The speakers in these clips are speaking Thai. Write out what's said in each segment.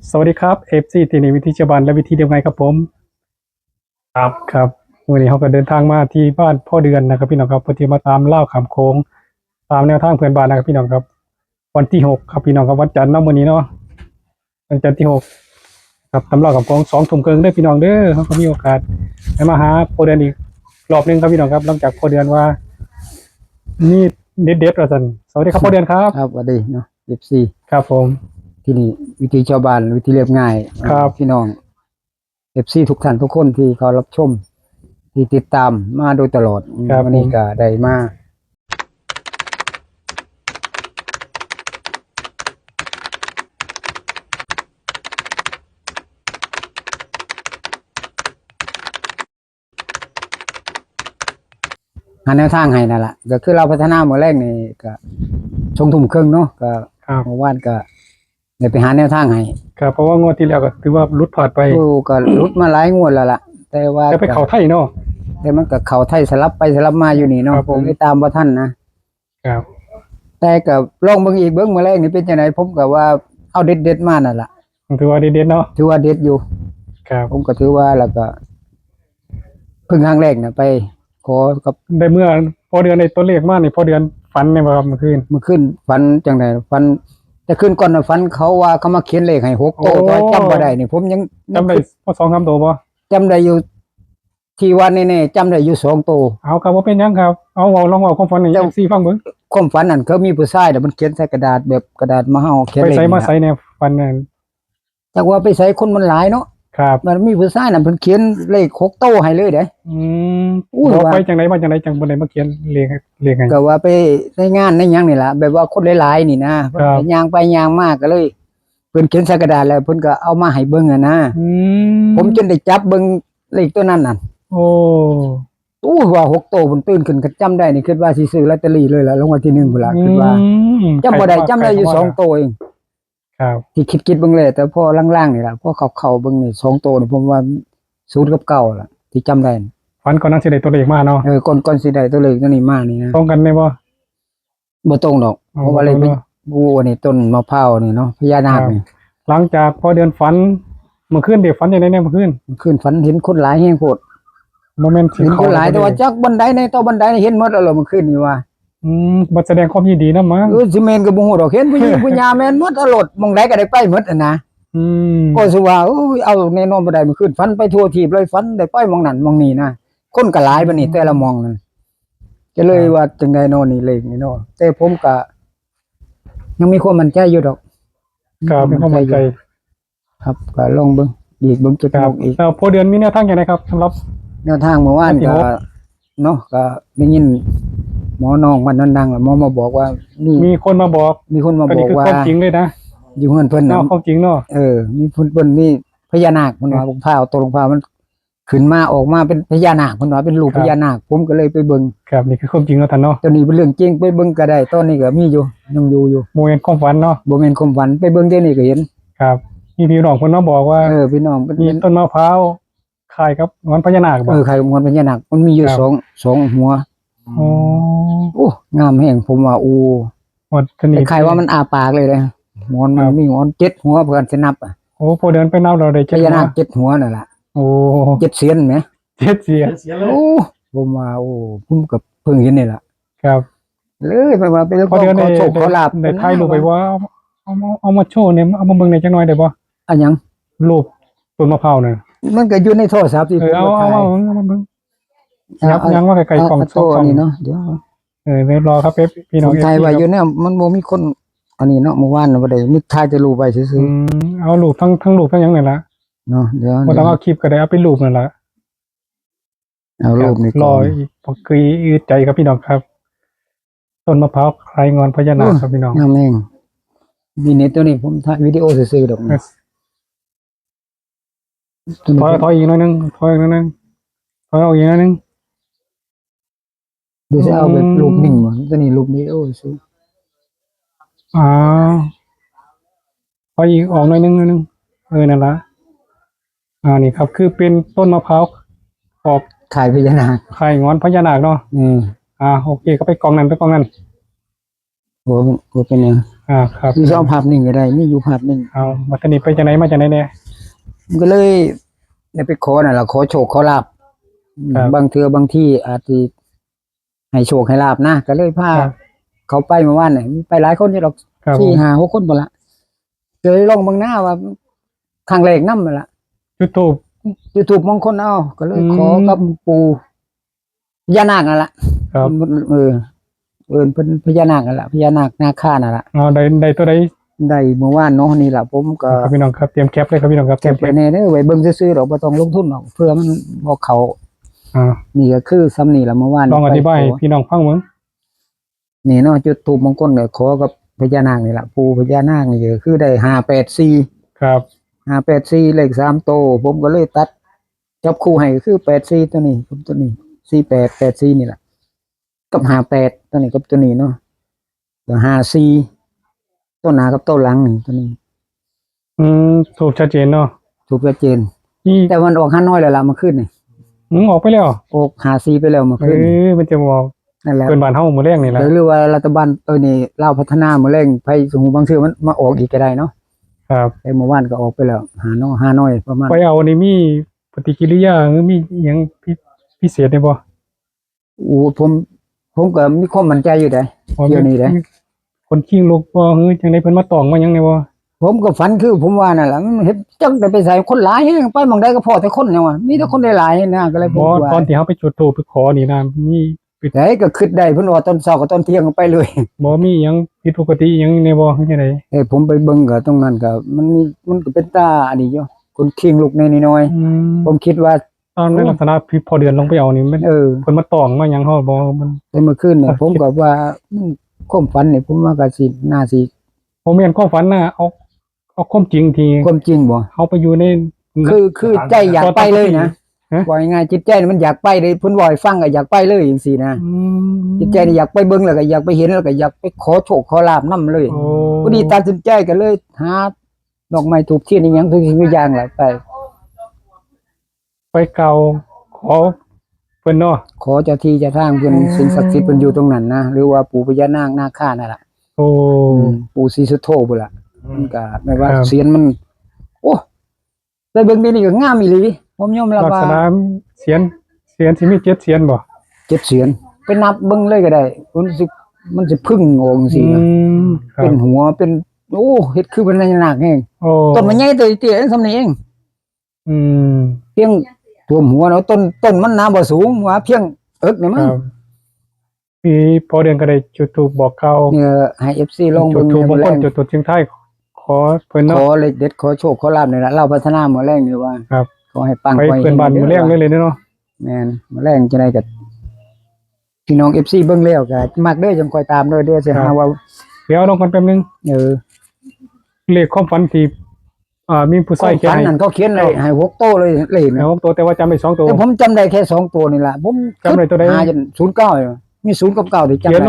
สวัสดีครับเอฟซีที่นี่วิธีชาวบ้านและวิธีเดียวไงครับผมครับวันนี้เขาก็เดินทางมาที่บ้านพ่อเดือนนะครับพี่น้องครับเพื่อที่มาตามเล่าขามโค้งตามแนวทางเพื่อนบ้านนะครับพี่น้องครับวันที่6ครับพี่น้องครับวันจันทร์เนาะวันนี้เนาะวันจันทร์ที่6ครับตามเล่าขามโค้ง20:30ได้อพี่น้องเด้อเขาก็มีโอกาสได้มาหาพ่อเดือนอีกรอบนึงครับพี่น้องครับหลังจากพ่อเดือนว่านี่เด็ดๆว่าสันสวัสดีครับพ่อเดือนครับครับสวัสดีเนาะFCครับผมที่นี่วิธีชาวบ้านวิธีเรียบง่าย ครับ พี่น้อง FC ทุกท่านทุกคนที่เขารับชมที่ติดตามมาโดยตลอด ครับ วันนี้ก็ได้มาหาแนวทางให้นั่นแหละก็คือเราพัฒนาเมื่อแรกนี่ก็20:30เนาะก็ ครับ เมื่อวานก็ได้ไปหาแนวทางให้ ครับเพราะว่างวดที่แล้วก็ถือว่าลุดพลาดไป กูก็รุดมาหลายงวดแล้วล่ะแต่ว่า แล้วไปเขาไทยเนาะ แต่มันก็เข้าไทยสลับไปสลับมาอยู่นี่เนาะ ครับผม ไปตามบ่ทันนะ ครับ แต่ก็ลองเบิ่งอีกเบิ่งมื้อแรกนี่เป็นจังไดผมก็ว่าเอาเด็ดๆมานั่นล่ะ ถือว่าเด็ดๆเนาะ ถือว่าเด็ดอยู่ ครับ ผมก็ถือว่าแล้วก็เพิ่งครั้งแรกน่ะไปขอกับ ได้เมื่อพอเดือนในตัวเลขมากนี่พอเดือนฝันในวันเมื่อคืน เมื่อคืนฝันจังไดฝันแต่คืนก่อนน่ะฝันเขาว่าเขามาเขียนเลขให้6โตวแต่จำบ่ได้นี่ผมยัง จำได้พอ2-3ตัวบ่ จำได้อยู่ที่ว่าแน่ๆจำได้อยู่2โตว เอาครับว่าเป็นหยังครับเอาเว้าลองเว้าความฝันให้ FC ฟังเบิ่ง ความฝันนั่นเขามีผู้ชายน่ะมันเขียนใส่กระดาษแบบกระดาษมาเฮาเขียน ไป เลข ใส่มา นี่ ใส่ ล่ะ ในฝันนั่น จักว่าไปใส่คนมันหลายเนาะ ครับ มันมีผู้ชายน่ะเพิ่นเขียนเลข6โตวให้เลยเด้ อืม อุ้ย บอก ว่า ไปจังไดมาจังไดจังบ่ได้มาเขียนเลขให้ ก็ว่าไปในงานในหยังนี่ล่ะแบบว่าคนหลายๆนี่นะครับ ย่างไปย่างมาก็เลยเพิ่นเขียนใส่กระดาษแล้วเพิ่นก็เอามาให้เบิ่งอะนะ อืม ผมจนได้จับเบิ่งเลขตัวนั้นน่ะ โอ้ อู้ว่า6โตวเพิ่นตื่นขึ้นก็จำได้นี่คิดว่าสิซื้อลอตเตอรี่เลยล่ะรางวัลที่1พุ่นล่ะคิดว่าจำบ่ได้จำได้อยู่2โตวเอง ครับ ที่คิดเบิ่งเลยแต่พอล่างๆนี่ล่ะพอเข้าๆเบิ่งนี่2โตวนี่ผมว่า0กับ9ล่ะที่จำได้นี่ ฝันก่อนนั้นสิได้ตัวเลขมาเนาะ ก่อนสิได้ตัวเลขตัวนี้มานี่นะ ตรงกันได้บ่ บ่ตรงดอกเพราะว่าเลขเป็นกูอันนี้ต้นมะพร้าวนี่เนาะพญานาคนี่ หลังจากพอเดือนฝันเมื่อคืนเด็กฝันจังได๋เนี่ยเมื่อคืน ขึ้นฝันเห็นคนหลายแฮงโพด บ่แม่นสิ เห็น เข้ คนหลายแต่ว่าจักบันไดในต่อบันไดนี่เห็นหมดแล้วล่ะเมื่อคืนนี่ว่า บ่แสดงความยินดีนำมั้ง สิแม่นก็บ่ฮู้ดอกเห็นผู้หญิงผู้ยาแม่นหมดเอารถหม่องใดก็ได้ไปหมดอะนะ อืม ก็สิว่าเอาแน่นอนบ่ได้เมื่อคืนฝันไปทั่วทีบเลยฝันได้ไปหม่องนั้นหม่องนี้นะคนก็หลายบัดนี้แต่ละหม่องนั่นก็เลยว่าจังได๋เนาะนี่เลขนี่เนาะแต่ผมก็ยังมีความมั่นใจอยู่ดอก ครับเป็นความมั่นใจ ครับก็ลองเบิ่งอีกเบิ่งจุด ครับ อีก แล้วพอเดือนมีแนวทางอย่างไรครับสำหรับ แนวทางเมื่อวาน วันที่ ก็ หก เนาะก็ได้ยินหมอน้องมันดังๆแล้วหมอมาบอกว่านี่ มีคนมาบอก มีคนมา ก็ บ นี่ อก คือ ว่า ความจริงเลยนะ อยู่เฮือนเพิ่นน่ะ เนาะความจริงเนาะ มีเพิ่นมีพญานาคเพิ่นว่าลงพร้าวตัวลงพร้าวมันขึ้นมาออกมาเป็นพญานาคเพิ่นว่าเป็นรูปพญานาคผมก็เลยไปเบิ่ง ครับนี่คือความจริงแล้วท่านเนาะ ตอนนี้เป็นเรื่องจริงไปเบิ่งก็ได้ตอนนี้ก็มีอยู่ยังอยู่ โมเมนต์ความฝันเนาะ บ่แม่นความฝันไปเบิ่งเดี๋ยวนี้ก็เห็น ครับมีพี่น้องคนมาบอกว่า พี่น้องเป็น มีต้นมะพร้าวคล้ายกับงอนพญานาคบอก ใครมวนพญานาคมันมีอยู่ ครับ สองหัว อ๋อ โอ้งามแฮงผมว่าอู้ วัดสนิท คล้ายๆว่ามันอ้าปากเลยนะงอนมันมีงอน7หัวเพิ่นสินับอะ โอ้พอเดินไปนับเราได้ พ เจ็ด ญานาค หัว 7หัวนั่นล่ะ โอ้ 7เสียนแหม เจ็ดเสีย โอ้ผมว่าผมก็เพิ่งเห็นนี่ล่ะ ครับ เลยไปว่าเป็น พอเดิน ข ได้ อโชคขอลาบ ได้ถ่ายรูปไปว่าเอามาโชว์เนี่ยเอามาเบิ่งในอยจังหน่อยได้บ่ อันหยัง รูปต้นมะพร้าวน่ะ มันก็อยู่ในโทรศัพท์ที่ เอา ถ่าย มาเบิ่งยังว่าไกลๆกล่อง โทรอันนี้เนาะเดี๋ยว เรียบร้อยครับพี่น้ ผ อง มถ่ายไว้อยู่เนี่ยมันบ่มีคนอันนี้เนาะเมื่อวานน่ะบ่ได้มีถ่ายแต่รูปไว้ซื่อ เอารูปทั้งรูปทั้งหยังนั่นล่ะ ๆเนาะเดี๋ยว บ่ต้องเอาคลิปก็ได้เอาเป็นรูปนั่นล่ะ เอารูปนี่ ร ก่ อ อน อีกพอคืออืดใจครับพี่น้องครับ ต้นมะพร้าวคล้ายงอนพญานาคครับพี่น้อง งามแม่งมีเน็ตตัวนี้ผมถ่ายวิดีโอซื่อๆดอกนะตัวนี้ ถอยอีกหน่อยนึงถอยอีกหน่อยนึงถอยออกอีกหน่อยนึง เดี๋ยวจะเอาเป็นรูปนิ่งบ่ตัวนี้รูปนี้โอ้ยสู้ อ่าถอยอีกออกหน่อยนึงนั่นละนี่ครับ คือเป็นต้นมะพร้าวออก ถ่ายพญานาค คล้ายงอนพญานาคเนาะโอเคก็ไปกองนั้น บ่เป็นหยัง ครับ มีสองภาพนิ่งก็ได้มีอยู่ภาพนิ่ง เอามาตอนนี้ไปจากไหนมาจากไหนเนี่ย มันก็เลยได้ไปขอน่ะล่ะขอโชคขอลาภ ครับ บางเทื่อบางที่อาจสิให้โชคให้ลาภนะก็เลยพา ครับ เขาไปเมื่อวานนี่มีไปหลายคนอยู่ดอก ครับผม 4 5 6คนพุ่นละเลยลองเบิ่งหน้าว่าครั้งแรกนำนั่นล่ะ จุดทูบ YouTube มงคลเอาก็เลย อืม ขอกับปู่พญานาคนั่นล่ะ ครับ เพิ่นพญานาคนั่นล่ะพญานาคนาคานั่นล่ะ เอาได้ตัวใด ได้เมื่อวานเนาะนี่ล่ะผมก็ ครับพี่น้องครับเตรียมแคปเลยครับพี่น้องครับ เก็บไว้แน่เด้อไว้เบิ่งซื่อๆดอกบ่ต้องลงทุนหรอกเพื่อมันบ่เข้า อ่า นี่ก็คือซ้ำนี่ล่ะเมื่อวาน ลองอธิบาย ไป ให้ ขอ พี่น้องฟังมึง นี่เนาะจุดธูปมงคลก็ขอกับพญานาคนี่ล่ะปู่พญานาคนี่ก็คือได้584 ครับ 584เลข3โตวผมก็เลยตัดจับคู่ให้ก็คือ84ตัวนี้กับตัวนี้4884นี่ล่ะกับ58ตัวนี้กับตัวนี้เนาะก็54ตัวหน้ากับตัวหลังนี่ตัวนี้ ถูกชัดเจนเนาะ ถูกชัดเจน ที่ แต่มันออก5น้อยแล้วล่ะเมื่อคืนนี่ ออกไปแล้ว ออก54ไปแล้วเมื่อ เอ คืนนี่ มันจะบอก นั่นแหละ เกินบ้านเฮามื้อแรกนี่แหละ หรือว่ารัฐบาลนี่ลาวพัฒนามื้อแรงไปสมมุติบางเทื่อมันมาออกอีกก็ได้เนาะ ครับ แต่เมื่อวานก็ออกไปแล้วห้าน้อยประมาณ ไปเอานี่มีปฏิกิริยาหรือมีหยังพิเศษได้บ่ ผมก็มีความมั่นใจอยู่ได้ เดี๋ยวนี้แหละ คนขิงลูกบ่ฮือจังได๋เพิ่นมาตองมาหยังได้บ่ ผมก็ฝันคือผมว่านั่นแหละมันเฮ็ดจังได้ไปใส่คนหลายแฮงไปหม่องใดก็พอแต่คนเนี่ยว่ามีแต่คนหลายๆนะก็เลยผม บ่ ว่า ตอนที่เฮาไปจุดธูปไปขอนี่นะมี แต่ก็คิดได้เพิ่นว่าตอนเช้ากับตอนเที่ยงก็ไปเลย บ่มีหยังผิดปกติหยังในบ่คือจังได๋ ผมไปเบิ่งก็ตรงนั้นก็มันก็เป็นตาอันนี้อยู่คนคิงลูกน้อยๆผมคิดว่า ตอนในลักษณะพี่พอเดือนลงไปเอานี่มัน เออ เพิ่นมาตองมาหยังเฮาบ่มัน แต่เมื่อคืนเนี่ยผมก็ว่าความฝันเนี่ยผมว่าก็สิน่าสิ บ่แม่นความฝันนะเอาความจริงที่ ความจริงบ่ เฮาไปอยู่ใน คือใจอยากไปเลยนะ ฮะ ว่าง่ายๆจิตใจนี่มันอยากไปเลยเพิ่นบ่ให้ฟังก็อยากไปเลยจังซี่นะ อืม จิตใจนี่อยากไปเบิ่งแล้วก็อยากไปเห็นแล้วก็อยากไปขอโชคขอลาภนํเลย โอ้ พอดีตัดสินใจก็เลยหาดอกไม้ถูกเทียนอีหยังทุกสิ่งทุกอย่างแหละไป ไปเก่าขอเพิ่นเนาะ ขอเจ้าที่เจ้าทางเพิ่น อ๋อ สิ่งศักดิ์สิทธิ์เพิ่นอยู่ตรงนั้นนะหรือว่าปู่พญานาคนาคานั่นล่ะ โอ้ ปู่ศรีสุโธพุ่นล่ะมันก็ไม่ว่า ครับ เสียนมัน โอ้ได้เบิ่งนี่ก็งามอีหลีผมยอมรับ ลัก ว่า ษณะเสียนสิมี7เสียนบ่ เจ็ดเสียนไปนับเบิ่งเลยก็ได้มันสิพึ่งออกจังซี่นะ ครั เป็ บ นหัวเป็นโอ้เฮ็ดคือเป็นพญานาคแฮง โอ้ ต้นมันใหญ่ตัวเตี้ยๆซำนี้เอง อืม เพียงท่วมหัวเนาะต้นมันหนาบ่สูงว่าเพียงเอิกนี่ ค มั้ง รับพี่พอเดือนก็ได้จุดธูปบอกเก่า เนี่ยให้ FC ลอง จุ เบิ่ ด ง ธูปบาง แร คน ง จุดเชียงไทยขอเพิ่น ข เนาะ อเลขเด็ดขอโชคขอลาภนี่ล่ะเราพัฒนามื้อแรงนี่ว่า ครับ ขอให้ปัง ไป ขอให้ เพื่อนบ้านมื้อแรกเลยเนาะ แม่นมื้อแรงจังได๋ก็พี่น้อง FC เบิ่งแล้วก็มักเด้อจังค่อยตามเด้อสิหาว่า เดี๋ยวลองกันแป๊บนึง เลขความฝันที่มีผู้ ใส่ ใส่ ฝันนั่นเขาเขียนเลยให้6โตเลยเลข แล้ นะ วตัวแต่ว่าจำได้2ตัว แต่ผมจำได้แค่2ตัวนี่ล่ะผม จำได้ตัวใด หาจน09อยู่มี0กับ9ที่จำ เขียน ได้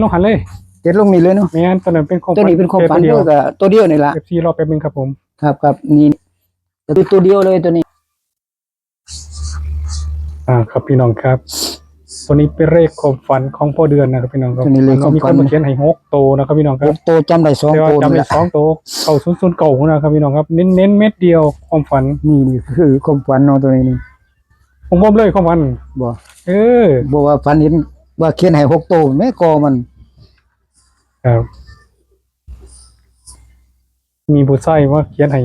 ลงหันเลย เขียนลงนี่เลยเนาะ ไม่งั้นตอนนั้นเป็นของ ตัวนี้เป็นความฝัน เดี เดี ย ยว วกับตัวเดียวนี่ล่ะ FC รอแป๊บนึงครับผม ครับนี่ตัวเดียวเลยตัวนี้ ครับพี่น้องครับ ตัวนี้เป็นเลขความฝันของพ่อเดือนนะครับพี่น้องครับ ตัวนี้เลขความ มีค ฝั น น มาเขียนให้6ตัวนะครับพี่น้องครับ 6ตัวจำได้2 แต่ว่า ตัว จำ นี่ ได้ ล่ะ 2ตัว9009นะครับพี่น้องครับเน้นเม็ดเดียวความฝัน นี่คือความฝันเนาะตัวนี้นี่ ผมเลยความฝัน บ่ เออ บอกว่าฝันเห็นว่าเขียนให้6ตัวแม่กอมัน ครับมีผู้ใส่ว่าเขียนให้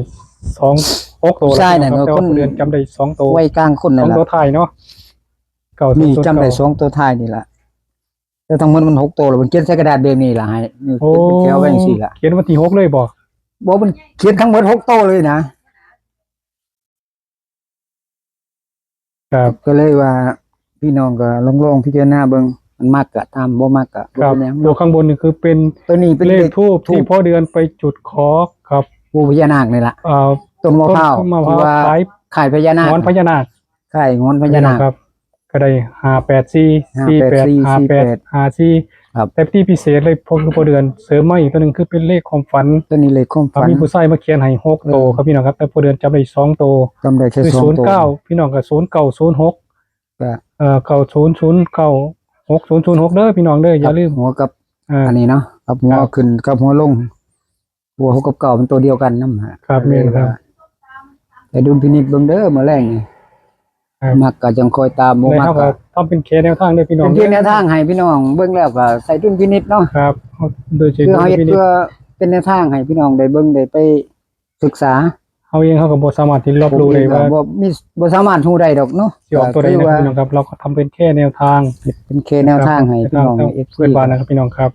6ตัวแล้วครับแต่ว่าพ่อเดือนจำได้2ตัว ไว้กลางคนนั่น 2 ล่ะ ตัวท้ายเนาะ9009 นี่จำได้2ตัวท้ายนี่ล่ะแต่ทั้งหมดมัน6ตัวแล้วมันเขียนใส่กระดาษแบบนี้ล่ะให้นี่ โอ้ เป็นแถวไว้จังซี่ล่ะ เขียนวันที่6เลยบ่ บ่มันเขียนทั้งหมด6ตัวเลยนะครับ ก็เลยว่าพี่น้องก็ลองพิจารณาเบิ่งมันมักก็ตามบ่มักก็ ครับ เป็นหยัง ตัวข้างบนนี่คือเป็น ตัวนี้เป็น เล เล ข ข ทูบที่พ่อเดือนไปจุดขอครับ ปู่พญานาคนี่ล่ะ อ่า ต้นมะพร้าว ต้นมะพ ที่ ร้าว ว่า ขาย ขายพญานาค งอนพญานาค ขายงอนพญานาค ครับ ก็ได้584 ครับ แต่ที่พิเศษเลยพอคือพ่อเดือนเสริมมาอีกตัวหนึงคือเป็นเลขความฝัน ตัวนี้เลขความฝัน มีผู้ใส่มาเขียนให้6ตัวครับพี่น้องครับแต่พ่อเดือนจำได้2ตัว จำได้แค่ คือ 2ตัว 09พี่น้องก็0906 ก็ 9009 6006เด้อพี่น้องเด้ออย่าลืม หัวกับ อ่า อันนี้เนาะ กับหัวขึ้นกับหัวลงหัวเขากับเก่าเป็นตัวเดียวกันนำฮะ ครับแม่นครับ ไปดุลพินิจเบิ่งเด้อมื้อแรงนี่ ครับ มักก็จังคอยตามบ่ เลย มัก เฮา ก็ ก็ทำเป็นเคสแนวทางด้วยพี่น้อง เป็นเพียงแนวทางให้พี่น้องเบิ่งแล้วก็ใส่ดุลพินิจเนาะ ครับโดยเฉ เพื่อ พาะ เฮ็ด พี่นี่ เพื่อเป็นแนวทางให้พี่น้องได้เบิ่งได้ไปศึกษา เฮาเองเฮาก็บ่สามารถที่รับรู้ได้ว่า บ่สามารถฮู้ได้ดอกเนาะ สิออกตัวใดนะพี่น้องครับเราก็ทำเป็นแค่แนวทาง เป็นเคแนวทางให้พี่น้อง FC เพื่อนบ้านนะครับพี่น้องครับ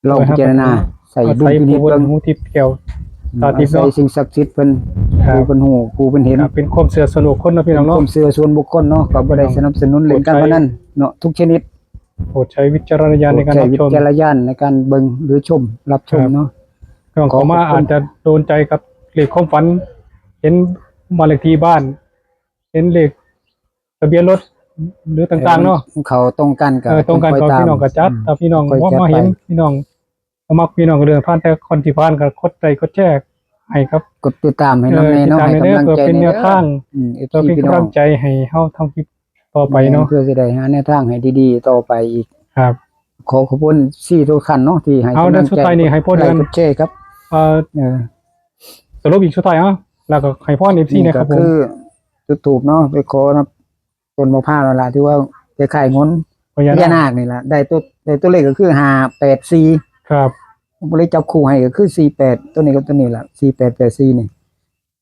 ลองพิจารณาใส่ดุลพินิจ เบิ่ เบิ่ ง ง หูทิพย์แก้วตาทิพย์ ใส่ เนาะ สิ่งศักดิ์สิทธิ์เพิ่น ครับ ผู้เพิ่นฮู้ผู้เพิ่นเห็น ครับเป็นความเชื่อส่วนบุคคลนะพี่น้อง ค เนาะ วามเชื่อส่วนบุคคลเนาะก็บ่ได้สนับสนุนเล่นการพนันเนาะทุกชนิด โปรดใช้วิจารณญาณในการ ใช้ รับ วิ ชม จารณญาณในการเบิ่งหรือชมรับชม ครับ เนาะ น้องเขามาอาจจะโดนใจกับเลขความฝัน เห็นบ้านเลขที่บ้าน เห็นเลขทะเบียนรถหรือต่างๆเนาะ เขาตรงกันกับ ตรงกัน ค กับ อยตาม พี่น้องกับจัดถ้าพี่น้อง คอย ว่า จัด มาเห็น ไป พี่น้องบ่มักพี่น้องก็เดินผ่านแต่คนที่ผ่านก็กดไลค์กดแชร์ให้ครับ กดติดตามให้ เอ น้อง อ แน่ ติด เนาะ ตาม ให้ ในเด้อก ำลัง เพื่อ ใจ เป็น ใน แนวทาง FC เพื่อเป็น พี่น้ กำ อ ลั ง งใจให้เฮาทำคลิปต่อไปเนาะ เพื่อสิได้หาแนวทางให้ดีๆต่อไปอีก ครับ ขอขอบคุณ4ทุกท่านเนาะที่ให้ เอา กำ เดื ลั อน ง สุด ใจ ท้ายนี่ให้พ่อเดือน กดแชร์ครับ เอ่อ เออ สรุปอีกสุดท้ายแล้วก็ให้พ่อ FC นี่ นะค ก็ รับผม คือจุดทูบเนาะไปขอนะต้นมะพร้าวนั่นล่ะที่ว่าคล้ายๆงน พญา พญา นา นา ค คนี่ล่ะได้ตัวเลขก็คือ584 ครับ ผมเลยจับคู่ให้ก็คือ48ตัวนี้กับตัวนี้ล่ะ4884นี่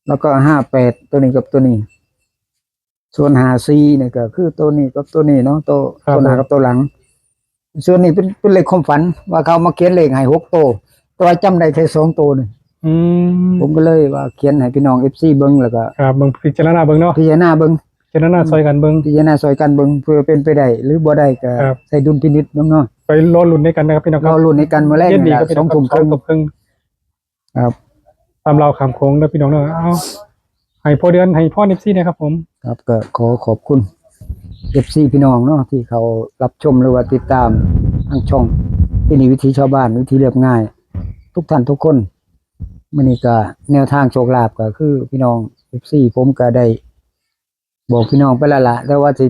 แล้วก็58ตัวนี้กับตัวนี้ ส่วน54นี่ก็คือตัวนี้กับตัวนี้เนาะตัวหน้ากับตัวหลัง ส่วนนี้เป็นเลขความฝันว่าเขามาเขียนเลขให้6ตัวแต่จำได้แค่2ตัวนี่ อืม ผมก็เลยว่าเขียนให้พี่น้อง FC เบิ่งแล้วก็ ครับเบิ่งพิจารณาเบิ่งเนาะ พิจารณาเบิ่ง พิจารณาซอยกันเบิ่ง พิจารณาซอยกันเบิ่งเพื่อเป็นไปได้หรือบ่ได้ก็ ครับ ใส่ดุลพินิจเบิ่งเนาะ ไปรอลุ้นด้วยกันนะครับพี่น้องค เรา รับ ลุ้นในกันมื้อแรก เย็นดี นี่ ก็ ล่ะ พี่น้อง 2ทุ่มครึ่ง ครึ่ง ครับ ตามเราขามโค้งนะพี่น้องเนาะเอาให้พ่อเดือนให้พ่อ FC นะครับผม ครับก็ขอขอบคุณ FC พี่น้องเนาะที่เขารับชมหรือว่าติดตามทางช่องที่นี่วิถีชาวบ้านวิถีเรียบง่าย ทุกท่านทุกคนมื้อนี้ก็แนวทางโชคลาภก็คือพี่น้อง FC ผมก็ได้บอกพี่น้องไปแล้วล่ะแต่ว่าสิ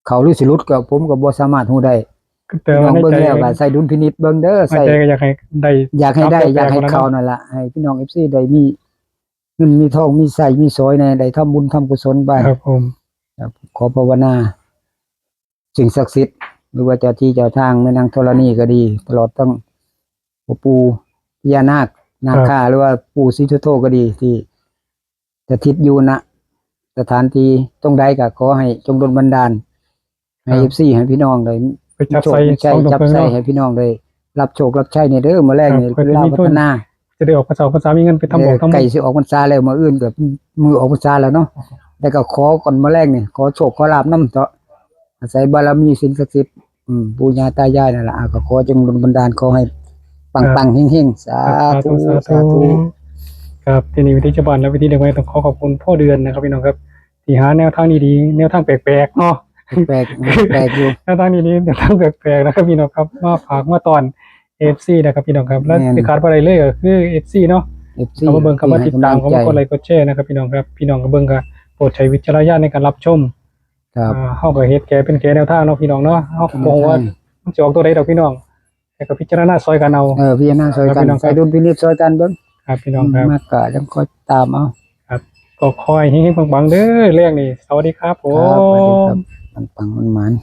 เขาหรือสิหลุดก็ผมก็บ่สามารถฮู้ได้ แต่ พี่น้ ว่า อง ใน เบิ่ง ใจ แล้วก็ใส่ดุลพินิจเบิ่งเด้อ ใน ใส่ ใจก็อยากให้ได้ อยากให้ได้ รับ อยากให้ แปลๆ เขา นะ นั่นล่ะให้พี่น้อง FC ได้มีเงินมีทองมีใส่มีสอยในได้ทำบุญทำกุศลไป ครับผม ครับขอภาวนาสิ่งศักดิ์สิทธิ์หรือว่าเจ้าที่เจ้าทางแม่นางธรณีก็ดี ตลอดทั้งพ่อปู่พญานาคนาคาหรือว่าปู่ศรีสุโธก็ดีที่จะทิศอยู่ณสถานที่ตรงใดก็ขอให้จงดลบันดาลให้ FC ให้พี่น้องได้ ไปจับ โชค ใส่ มีชัย สองดอก จับ เพิ่ง ใส่ เนาะ ให้พี่น้องได้รับโชครับชัยในเด้อมื้อแรกนี่ ครับ ลาวพัฒนา จะได้ออกภาษามีเงินไปทำบุญทำบุ ไก่ ญ สิออกพรรษาแล้วมื้ออื่นก็มือออกพรรษาแล้วเนาะแต่ก็ขอก่อนมื้อแรกนี่ขอโชคขอลาภนำเถาะอาศัยบารมีสิ่งศักดิ์สิทธิ์ปู่ย่าตายายนั่นล่ะก็ขอจงดลบันดาลขอให้ปังๆเฮงๆสาธุสาธุ ครับที่นี่วิธีชาวบ้านและวิธีเด็กใหม่ต้องขอบคุณพ่อเดือนนะครับพี่น้องครับที่หาแนวทางดีๆแนวทางแปลกๆเนาะ แปลกอยู่ แนวทางดีๆแนวทางแปลกๆนะครับพี่น้องครับมาฝากมาตอน FC นะครับพี่น้องครับและที่ขาดบ่ได้เลยก็คือ FC เนาะ FC เข้ามาเบิ่งเข้ามาติดตามเข้ามากดไลค์กดแชร์นะครับพี่น้องครับพี่น้องก็เบิ่งก็โปรดใช้วิจารณญาณในการรับชม ครับ เฮาก็เฮ็ดแก่เป็นแก่แนวทางเนาะพี่น้องเนาะเฮาก็บ่ว่ามันสิออกตัวใดดอกพี่น้องแต่ก็พิจารณาซอยกันเอา พี่น้าซอยกันใส่ดุลพินิจซอยกันเบิ่ง ครับพี่น้องครับ มากก็จังคอยตามเอา ก็คอยเฮงๆปังๆเด้อเรื่องนี้สวัสดีครับผ ครับสวัสดีครั ม บปังๆมัน